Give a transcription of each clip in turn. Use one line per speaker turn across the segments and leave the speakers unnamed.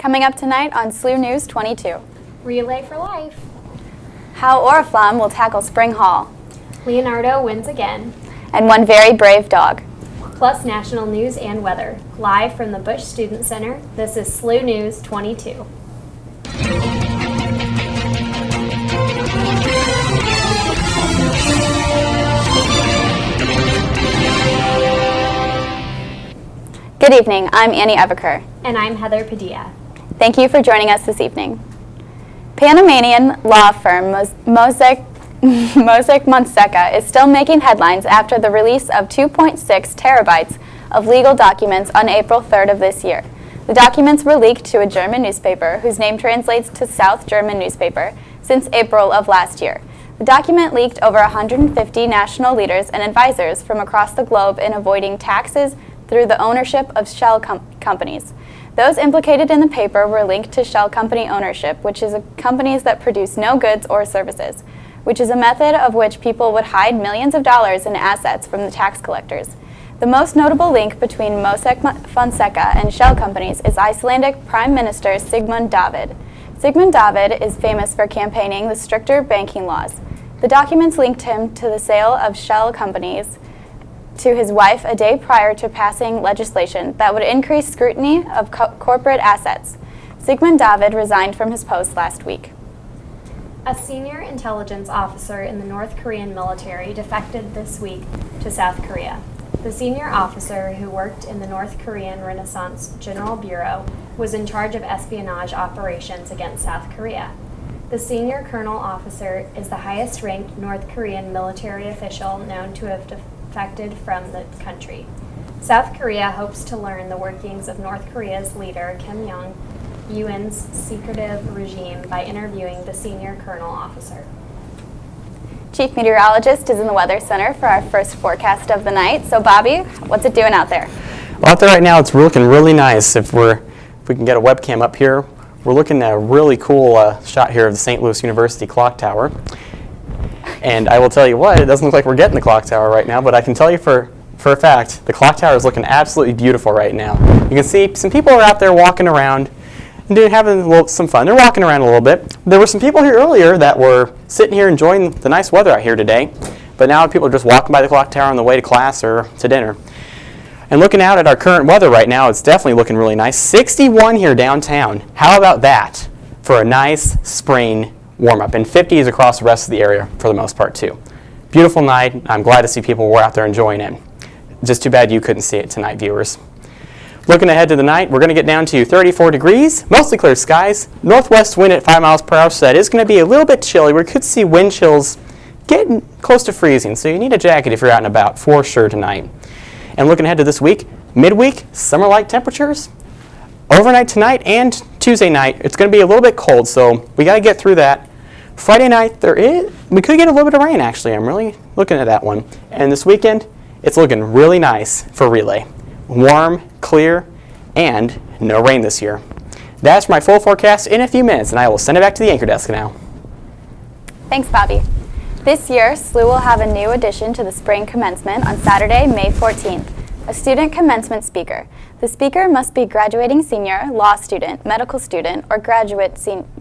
Coming up tonight on SLU News 22.
Relay for Life.
How Oriflamme will tackle spring haul.
Leonardo wins again.
And one very brave dog.
Plus national news and weather. Live from the Busch Student Center, this is SLU News 22.
Good evening, I'm Annie Eveker.
And I'm Heather Padilla.
Thank you for joining us this evening. Panamanian law firm Mosaic Fonseca is still making headlines after the release of 2.6 terabytes of legal documents on April 3rd of this year. The documents were leaked to a German newspaper whose name translates to South German newspaper since April of last year. The document leaked over 150 national leaders and advisors from across the globe in avoiding taxes through the ownership of shell companies. Those implicated in the paper were linked to shell company ownership, which is companies that produce no goods or services, which is a method of which people would hide millions of dollars in assets from the tax collectors. The most notable link between Mosaic Fonseca and shell companies is Icelandic Prime Minister Sigmund David. Sigmund David is famous for campaigning the stricter banking laws. The documents linked him to the sale of shell companies to his wife a day prior to passing legislation that would increase scrutiny of corporate assets. Sigmund David resigned from his post last week.
A senior intelligence officer in the North Korean military defected this week to South Korea. The senior officer, who worked in the North Korean Renaissance General Bureau, was in charge of espionage operations against South Korea. The senior colonel officer is the highest-ranked North Korean military official known to have defected from the country. South Korea hopes to learn the workings of North Korea's leader, Kim Jong-un's secretive regime by interviewing the senior colonel officer.
Chief Meteorologist is in the Weather Center for our first forecast of the night. So Bobby, what's it doing out there?
Well, out there right now it's looking really nice. If we can get a webcam up here, we're looking at a really cool shot here of the St. Louis University clock tower. And I will tell you what, it doesn't look like we're getting the clock tower right now, but I can tell you for a fact, the clock tower is looking absolutely beautiful right now. You can see some people are out there walking around and having some fun. They're walking around a little bit. There were some people here earlier that were sitting here enjoying the nice weather out here today, but now people are just walking by the clock tower on the way to class or to dinner. And looking out at our current weather right now, it's definitely looking really nice. 61 here downtown. How about that for a nice spring warm-up, and 50s across the rest of the area for the most part too. Beautiful night. I'm glad to see people were out there enjoying it. Just too bad you couldn't see it tonight, viewers. Looking ahead to the night, we're going to get down to 34 degrees, mostly clear skies, northwest wind at 5 miles per hour, so that is going to be a little bit chilly. We could see wind chills getting close to freezing, so you need a jacket if you're out and about for sure tonight. And looking ahead to this week, midweek, summer-like temperatures. Overnight tonight and Tuesday night, it's going to be a little bit cold, so we got to get through that. Friday night, we could get a little bit of rain, actually. I'm really looking at that one. And this weekend, it's looking really nice for relay. Warm, clear, and no rain this year. That's my full forecast in a few minutes, and I will send it back to the anchor desk now.
Thanks, Bobby. This year, SLU will have a new addition to the spring commencement on Saturday, May 14th, a student commencement speaker. The speaker must be graduating senior, law student, medical student, or graduate students.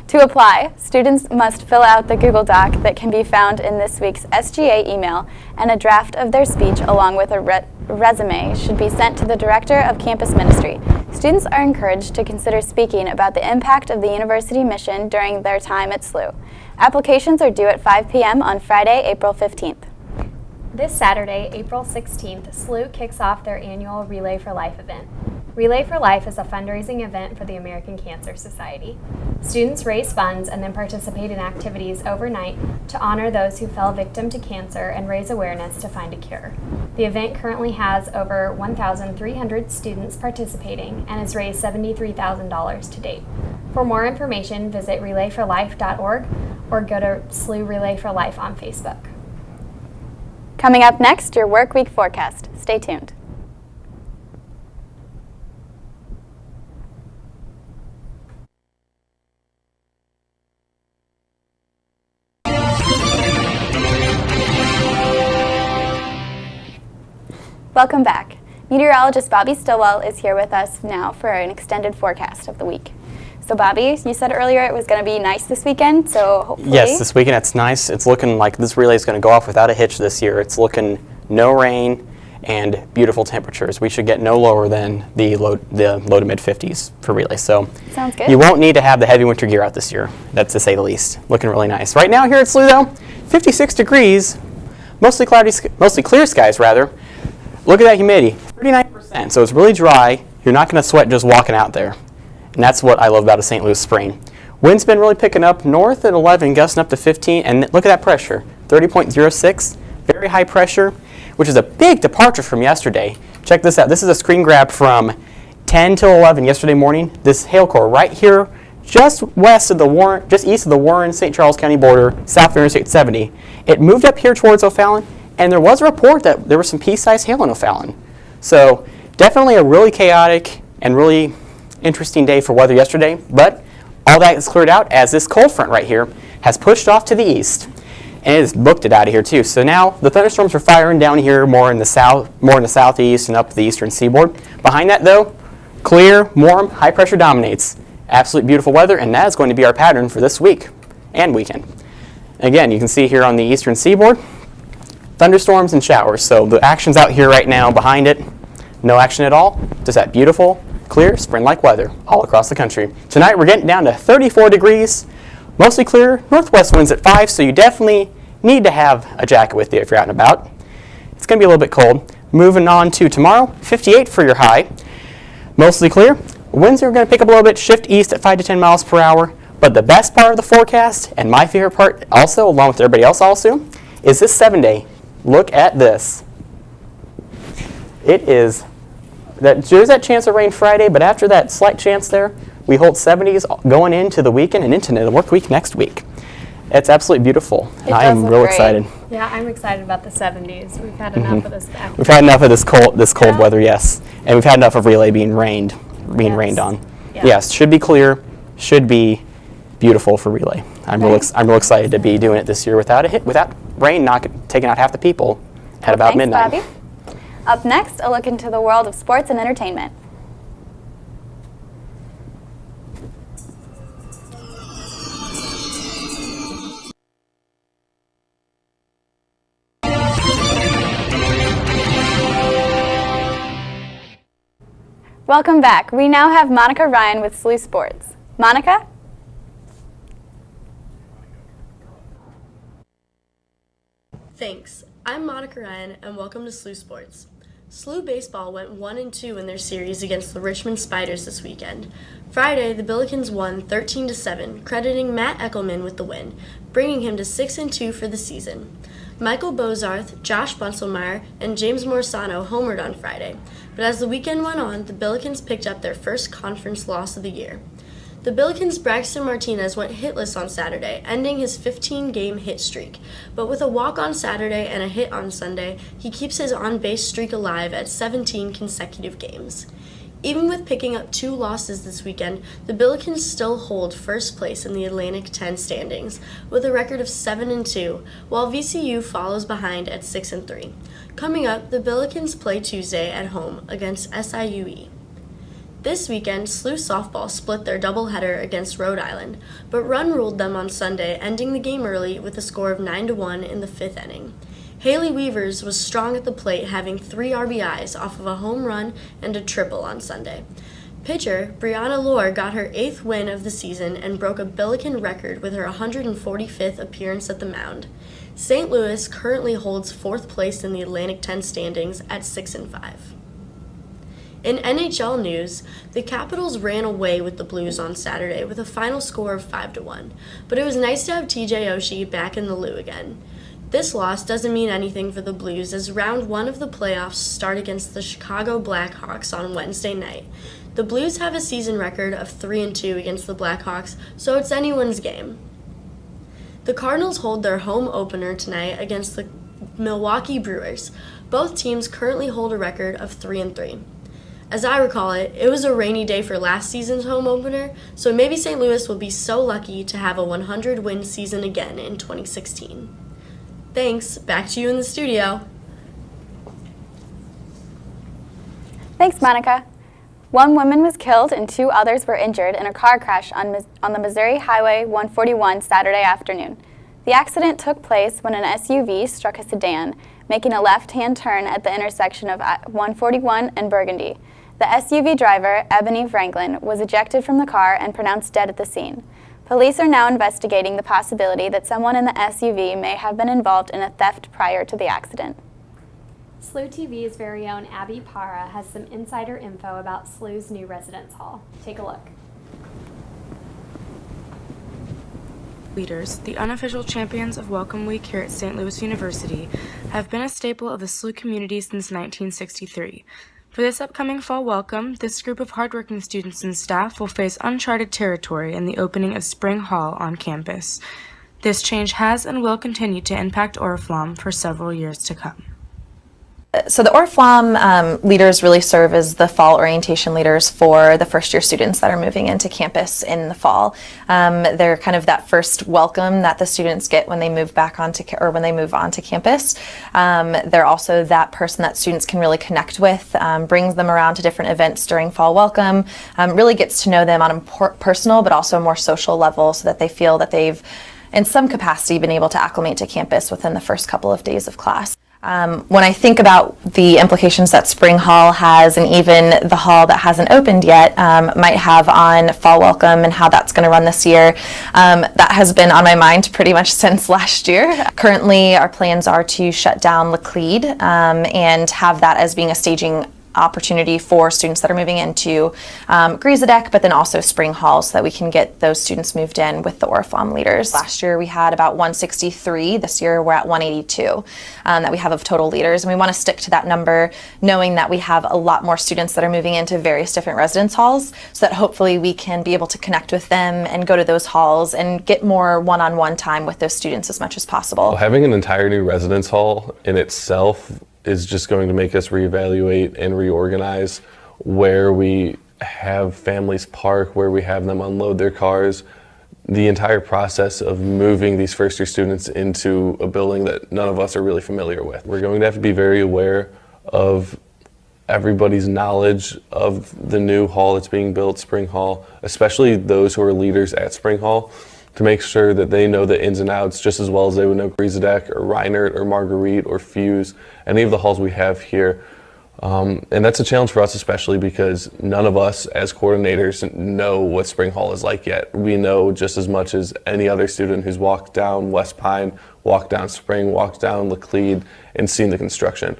To apply, students must fill out the Google Doc that can be found in this week's SGA email, and a draft of their speech along with a resume should be sent to the Director of Campus Ministry. Students are encouraged to consider speaking about the impact of the university mission during their time at SLU. Applications are due at 5 p.m. on Friday, April 15th.
This Saturday, April 16th, SLU kicks off their annual Relay for Life event. Relay for Life is a fundraising event for the American Cancer Society. Students raise funds and then participate in activities overnight to honor those who fell victim to cancer and raise awareness to find a cure. The event currently has over 1,300 students participating and has raised $73,000 to date. For more information, visit relayforlife.org or go to SLU Relay for Life on Facebook.
Coming up next, your work week forecast. Stay tuned. Welcome back. Meteorologist Bobby Stilwell is here with us now for an extended forecast of the week. So Bobby, you said earlier it was going to be nice this weekend, so hopefully...
Yes, this weekend it's nice. It's looking like this relay is going to go off without a hitch this year. It's looking no rain and beautiful temperatures. We should get no lower than the low to mid 50s for relay. So
sounds good.
You won't need to have the heavy winter gear out this year. That's to say the least. Looking really nice. Right now here at SLU though, 56 degrees, mostly clear skies rather. Look at that humidity, 39%. So it's really dry. You're not going to sweat just walking out there. And that's what I love about a St. Louis spring. Wind's been really picking up north at 11, gusting up to 15, and look at that pressure, 30.06, very high pressure, which is a big departure from yesterday. Check this out. This is a screen grab from 10 till 11 yesterday morning. This hail core right here, just west of the Warren, just east of the Warren-St. Charles County border, south of Interstate 70. It moved up here towards O'Fallon, and there was a report that there was some pea-sized hail in O'Fallon. So definitely a really chaotic and really interesting day for weather yesterday, but all that is cleared out as this cold front right here has pushed off to the east, and it has booked it out of here too. So now the thunderstorms are firing down here more in the southeast and up the eastern seaboard. Behind that though, clear, warm, high pressure dominates. Absolute beautiful weather, and that is going to be our pattern for this week and weekend. Again, you can see here on the eastern seaboard, thunderstorms and showers. So the action's out here right now. Behind it, no action at all. Just that beautiful, clear, spring-like weather all across the country. Tonight we're getting down to 34 degrees, mostly clear, northwest winds at 5, so you definitely need to have a jacket with you if you're out and about. It's going to be a little bit cold. Moving on to tomorrow, 58 for your high, mostly clear. Winds are going to pick up a little bit, shift east at 5 to 10 miles per hour, but the best part of the forecast, and my favorite part also, along with everybody else also, is this 7-day. Look at this. It is... There's that chance of rain Friday, but after that slight chance there, we hold 70s going into the weekend and into the work week next week. It's absolutely beautiful. I am real excited.
Yeah, I'm excited about the 70s. We've had enough of this back.
We've had enough of this cold weather, yes. And we've had enough of relay being rained on.
Yeah.
Yes, should be clear, should be beautiful for relay. I'm real excited to be doing it this year without rain taking out half the people at about midnight.
Bobby. Up next, a look into the world of sports and entertainment. Welcome back. We now have Monica Ryan with SLU Sports. Monica?
Thanks. I'm Monica Ryan, and welcome to SLU Sports. SLU Baseball went 1-2 in their series against the Richmond Spiders this weekend. Friday, the Billikens won 13-7, crediting Matt Eckelman with the win, bringing him to 6-2 for the season. Michael Bozarth, Josh Bunselmeyer, and James Morisano homered on Friday, but as the weekend went on, the Billikens picked up their first conference loss of the year. The Billikens' Braxton Martinez went hitless on Saturday, ending his 15-game hit streak. But with a walk on Saturday and a hit on Sunday, he keeps his on-base streak alive at 17 consecutive games. Even with picking up 2 losses this weekend, the Billikens still hold first place in the Atlantic 10 standings, with a record of 7-2, while VCU follows behind at 6-3. Coming up, the Billikens play Tuesday at home against SIUE. This weekend, SLU softball split their doubleheader against Rhode Island, but run ruled them on Sunday, ending the game early with a score of 9-1 in the 5th inning. Haley Weavers was strong at the plate, having 3 RBIs off of a home run and a triple on Sunday. Pitcher Brianna Lohr got her 8th win of the season and broke a Billiken record with her 145th appearance at the mound. St. Louis currently holds 4th place in the Atlantic 10 standings at 6-5. In NHL news, the Capitals ran away with the Blues on Saturday with a final score of 5-1, but it was nice to have TJ Oshie back in the Lou again. This loss doesn't mean anything for the Blues as round 1 of the playoffs start against the Chicago Blackhawks on Wednesday night. The Blues have a season record of 3-2 against the Blackhawks, so it's anyone's game. The Cardinals hold their home opener tonight against the Milwaukee Brewers. Both teams currently hold a record of 3-3. As I recall it, it was a rainy day for last season's home opener, so maybe St. Louis will be so lucky to have a 100-win season again in 2016. Thanks. Back to you in the studio.
Thanks, Monica. One woman was killed and 2 others were injured in a car crash on the Missouri Highway 141 Saturday afternoon. The accident took place when an SUV struck a sedan, making a left-hand turn at the intersection of 141 and Burgundy. The SUV driver, Ebony Franklin, was ejected from the car and pronounced dead at the scene. Police are now investigating the possibility that someone in the SUV may have been involved in a theft prior to the accident.
SLU-TV's very own Abby Para has some insider info about SLU's new residence hall. Take a look.
Leaders, the unofficial champions of Welcome Week here at St. Louis University, have been a staple of the SLU community since 1963. For this upcoming fall welcome, this group of hardworking students and staff will face uncharted territory in the opening of Spring Hall on campus. This change has and will continue to impact Oriflamme for several years to come.
So the Oriflamme leaders really serve as the fall orientation leaders for the first year students that are moving into campus in the fall. They're kind of that first welcome that the students get when they move back onto when they move onto campus. They're also that person that students can really connect with, brings them around to different events during fall welcome, really gets to know them on a personal but also a more social level so that they feel that they've in some capacity been able to acclimate to campus within the first couple of days of class. When I think about the implications that Spring Hall has and even the hall that hasn't opened yet might have on fall welcome and how that's going to run this year, that has been on my mind pretty much since last year. Currently, our plans are to shut down Laclede and have that as being a staging opportunity for students that are moving into Griesdeck, but then also Spring Hall so that we can get those students moved in with the Oriflamme leaders. Last year we had about 163. This year we're at 182 that we have of total leaders, and we want to stick to that number knowing that we have a lot more students that are moving into various different residence halls so that hopefully we can be able to connect with them and go to those halls and get more one-on-one time with those students as much as possible.
Well, having an entire new residence hall in itself is just going to make us reevaluate and reorganize where we have families park, where we have them unload their cars. The entire process of moving these first year students into a building that none of us are really familiar with. We're going to have to be very aware of everybody's knowledge of the new hall that's being built, Spring Hall, especially those who are leaders at Spring Hall, to make sure that they know the ins and outs just as well as they would know Griesdeck or Reinert or Marguerite or Fuse, any of the halls we have here. And that's a challenge for us, especially because none of us as coordinators know what Spring Hall is like yet. We know just as much as any other student who's walked down West Pine, walked down Spring, walked down Laclede, and seen the construction.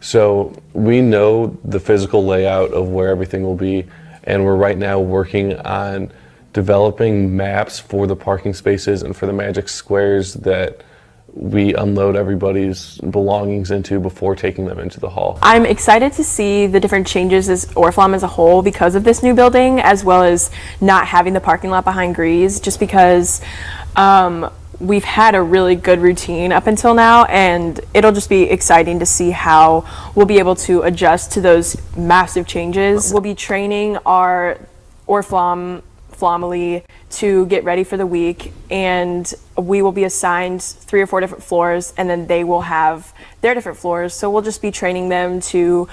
So we know the physical layout of where everything will be, and we're right now working on developing maps for the parking spaces and for the magic squares that we unload everybody's belongings into before taking them into the hall. I'm excited to see the different changes as Oriflamme as a whole because of this new building, as well as not having the parking lot behind Gries, just because we've had a really good routine up until now, and it'll just be exciting to see how we'll be able to adjust to those massive changes. We'll be training our Oriflamme to get ready for the week, and we will be assigned 3 or 4 different floors, and then they will have their different floors. So we'll just be training them to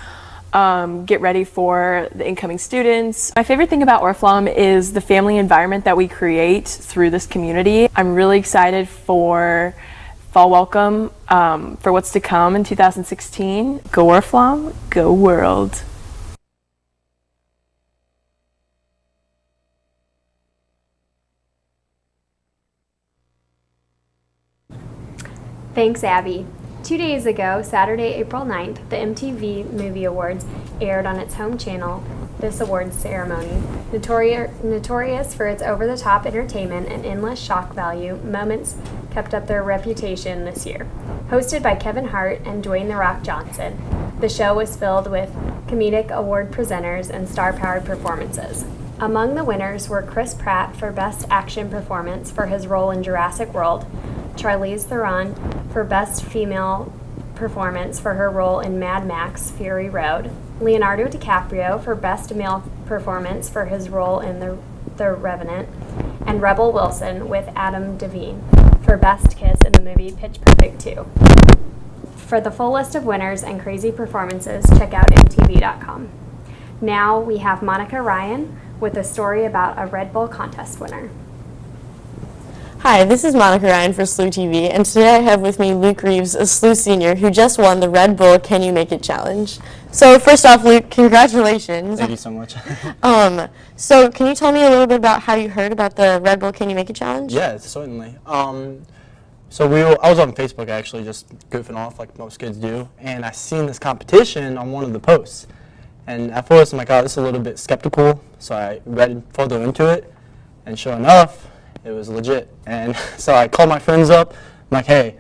get ready for the incoming students. My favorite thing about Oriflamme is the family environment that we create through this community. I'm really excited for fall welcome, for what's to come in 2016. Go Oriflamme, go world.
Thanks, Abby. 2 days ago, Saturday, April 9th, the MTV Movie Awards aired on its home channel. This awards ceremony, notorious for its over-the-top entertainment and endless shock value, moments kept up their reputation this year. Hosted by Kevin Hart and Dwayne "The Rock" Johnson, the show was filled with comedic award presenters and star-powered performances. Among the winners were Chris Pratt for Best Action Performance for his role in Jurassic World, Charlize Theron for Best Female Performance for her role in Mad Max: Fury Road, Leonardo DiCaprio for Best Male Performance for his role in The Revenant, and Rebel Wilson with Adam Devine for Best Kiss in the movie Pitch Perfect 2. For the full list of winners and crazy performances, check out mtv.com. Now we have Monica Ryan with a story about a Red Bull contest winner.
Hi, this is Monica Ryan for SLU-TV, and today I have with me Luke Reeves, a SLU senior who just won the Red Bull Can You Make It Challenge. So first off, Luke, congratulations.
Thank you so much.
So can you tell me a little bit about how you heard about the Red Bull Can You Make It Challenge?
Yeah, certainly. I was on Facebook actually, just goofing off like most kids do, and I seen this competition on one of the posts. And at first I'm like, oh, this is a little bit skeptical, so I read further into it, and sure enough, it was legit. And so I called my friends up. I'm like, hey,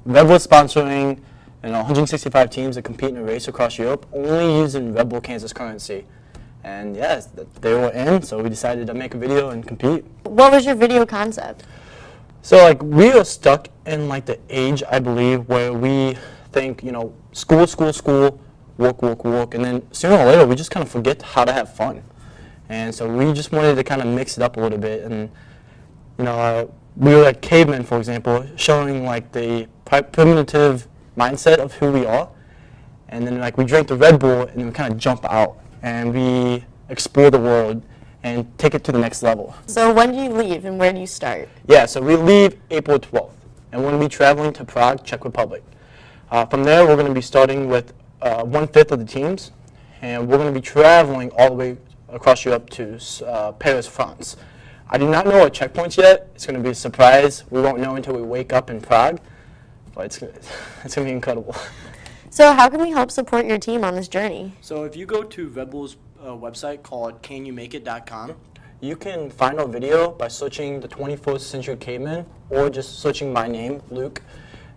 Red Bull's sponsoring 165 teams that compete in a race across Europe, only using Red Bull Kansas currency. And yes, they were in, so we decided to make a video and compete.
What was your video concept?
So like we are stuck in like the age, I believe, where we think, school, school, school, work, work, work, and then sooner or later we just kind of forget how to have fun. And so we just wanted to kind of mix it up a little bit, and we were like cavemen, for example, showing like the primitive mindset of who we are, and then like we drink the Red Bull and then we kind of jump out and we explore the world and take it to the next level.
So when do you leave and where do you start?
Yeah, so we leave April 12th, and we're going to be traveling to Prague, Czech Republic. From there, we're going to be starting with 1/5 of the teams, and we're going to be traveling all the way across Europe to Paris, France. I do not know our checkpoints yet. It's going to be a surprise. We won't know until we wake up in Prague, but it's going to be incredible.
So how can we help support your team on this journey?
So if you go to Red Bull's website called canyoumakeit.com, you can find our video by searching the 21st Century Caveman or just searching my name, Luke,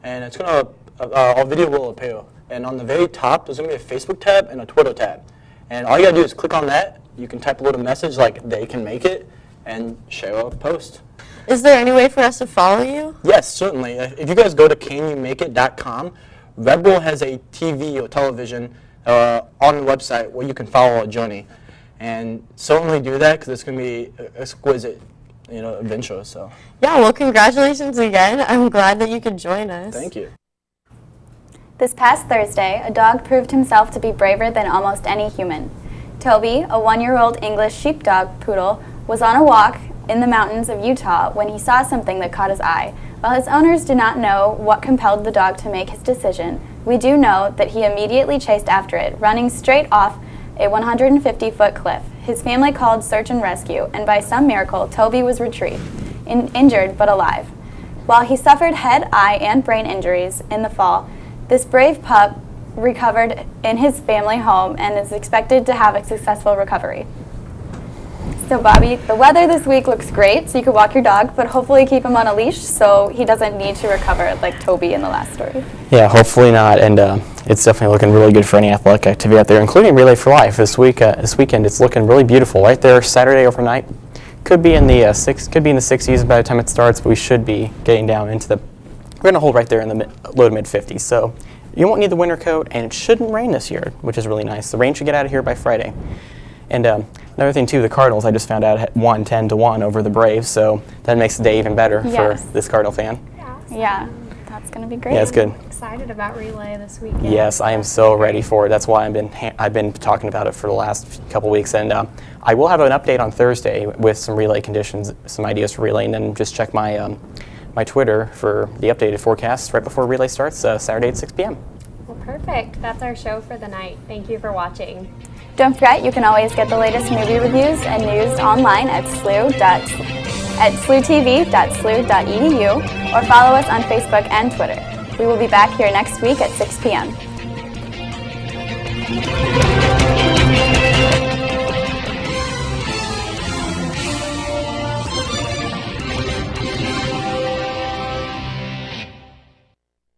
and it's going to, our video will appear. And on the very top, there's going to be a Facebook tab and a Twitter tab. And all you got to do is click on that. You can type a little message like they can make it and share a post.
Is there any way for us to follow you?
Yes, certainly. If you guys go to canyoumakeit.com, Red Bull has a TV or television on the website where you can follow our journey. And certainly do that because it's going to be an exquisite adventure. So.
Yeah, well, congratulations again. I'm glad that you could join us.
Thank you.
This past Thursday, a dog proved himself to be braver than almost any human. Toby, a 1-year-old English sheepdog poodle, was on a walk in the mountains of Utah when he saw something that caught his eye. While his owners do not know what compelled the dog to make his decision, we do know that he immediately chased after it, running straight off a 150-foot cliff. His family called search and rescue, and by some miracle, Toby was retrieved, injured but alive. While he suffered head, eye, and brain injuries in the fall, this brave pup recovered in his family home and is expected to have a successful recovery. So Bobby, the weather this week looks great, so you could walk your dog, but hopefully keep him on a leash so he doesn't need to recover like Toby in the last story.
Yeah, hopefully not, and it's definitely looking really good for any athletic activity out there, including Relay for Life this weekend. It's looking really beautiful right there. Saturday overnight, could be in the 60s by the time it starts, but we should be getting down into the. We're going to hold right there in the low to mid 50s, so you won't need the winter coat, and it shouldn't rain this year, which is really nice. The rain should get out of here by Friday. And another thing too, the Cardinals, I just found out, won 10-1 over the Braves, so that makes the day even better for this Cardinal fan.
Yeah, that's going to be great.
Yeah, it's good.
Excited about Relay this weekend.
Yes, I am so ready for it. That's why I've been talking about it for the last couple weeks, and I will have an update on Thursday with some relay conditions, some ideas for relay, and then just check my my Twitter for the updated forecasts right before relay starts Saturday at 6 p.m.
Well, perfect. That's our show for the night. Thank you for watching.
Don't forget, you can always get the latest movie reviews and news online at slutv.slu.edu or follow us on Facebook and Twitter. We will be back here next week at 6 p.m.